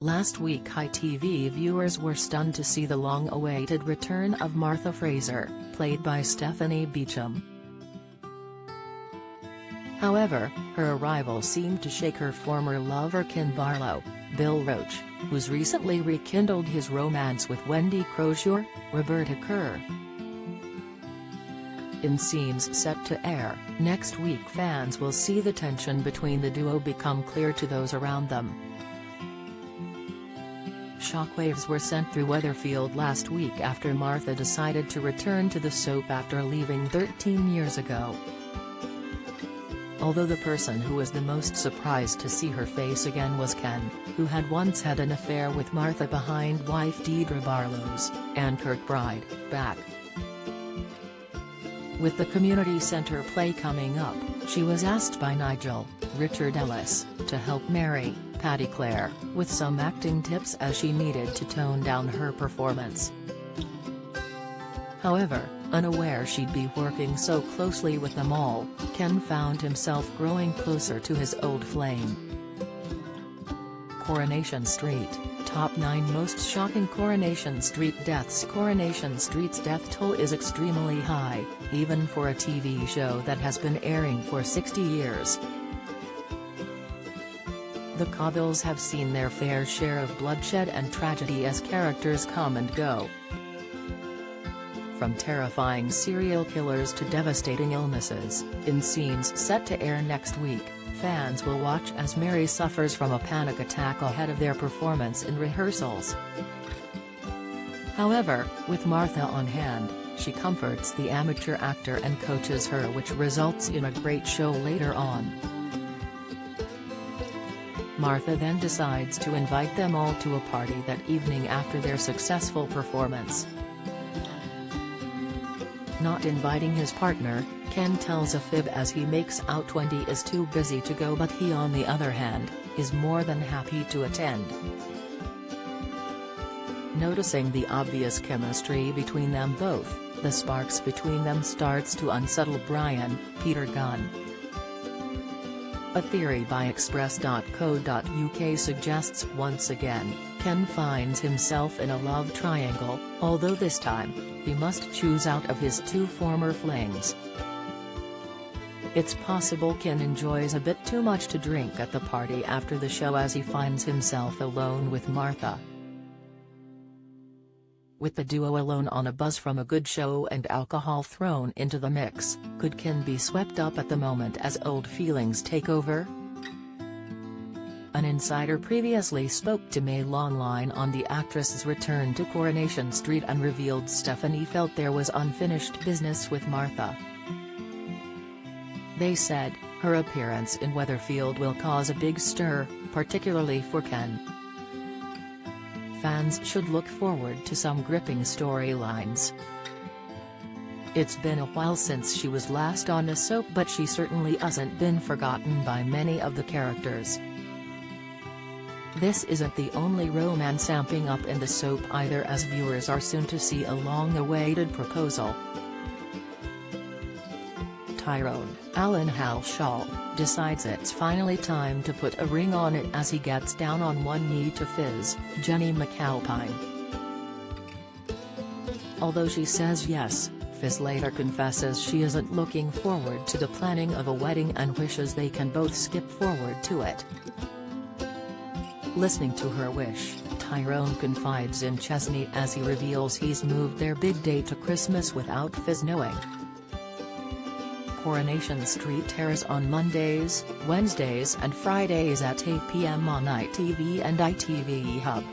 Last week ITV viewers were stunned to see the long-awaited return of Martha Fraser, played by Stephanie Beacham. However, her arrival seemed to shake her former lover Ken Barlow, Bill Roach, who's recently rekindled his romance with Wendy Crozier, Roberta Kerr. In scenes set to air next week, fans will see the tension between the duo become clear to those around them. Shockwaves were sent through Weatherfield last week after Martha decided to return to the soap after leaving 13 years ago. Although the person who was the most surprised to see her face again was Ken, who had once had an affair with Martha behind wife Deidre Barlow's and Kirkbride back. With the community centre play coming up, she was asked by Nigel, Richard Ellis, to help Mary, Patty Clare, with some acting tips as she needed to tone down her performance. However, unaware she'd be working so closely with them all, Ken found himself growing closer to his old flame. Coronation Street, Top 9 Most Shocking Coronation Street Deaths. Coronation Street's death toll is extremely high, even for a TV show that has been airing for 60 years. The Cobbles have seen their fair share of bloodshed and tragedy as characters come and go. From terrifying serial killers to devastating illnesses, in scenes set to air next week, fans will watch as Mary suffers from a panic attack ahead of their performance in rehearsals. However, with Martha on hand, she comforts the amateur actor and coaches her, which results in a great show later on. Martha then decides to invite them all to a party that evening after their successful performance. Not inviting his partner, Ken tells a fib as he makes out Wendy is too busy to go, but he, on the other hand, is more than happy to attend. Noticing the obvious chemistry between them both, the sparks between them starts to unsettle Brian, Peter Gunn. A theory by Express.co.uk suggests once again, Ken finds himself in a love triangle, although this time, he must choose out of his two former flings. It's possible Ken enjoys a bit too much to drink at the party after the show as he finds himself alone with Martha. With the duo alone on a buzz from a good show and alcohol thrown into the mix, could Ken be swept up at the moment as old feelings take over? An insider previously spoke to Mail Online on the actress's return to Coronation Street and revealed Stephanie felt there was unfinished business with Martha. They said, her appearance in Weatherfield will cause a big stir, particularly for Ken. Fans should look forward to some gripping storylines. It's been a while since she was last on a soap, but she certainly hasn't been forgotten by many of the characters. This isn't the only romance amping up in the soap either, as viewers are soon to see a long-awaited proposal. Tyrone, Alan Halshaw, decides it's finally time to put a ring on it as he gets down on one knee to Fizz, Jenny McAlpine. Although she says yes, Fizz later confesses she isn't looking forward to the planning of a wedding and wishes they can both skip forward to it. Listening to her wish, Tyrone confides in Chesney as he reveals he's moved their big day to Christmas without Fizz knowing. Coronation Street airs on Mondays, Wednesdays and Fridays at 8 p.m. on ITV and ITV Hub.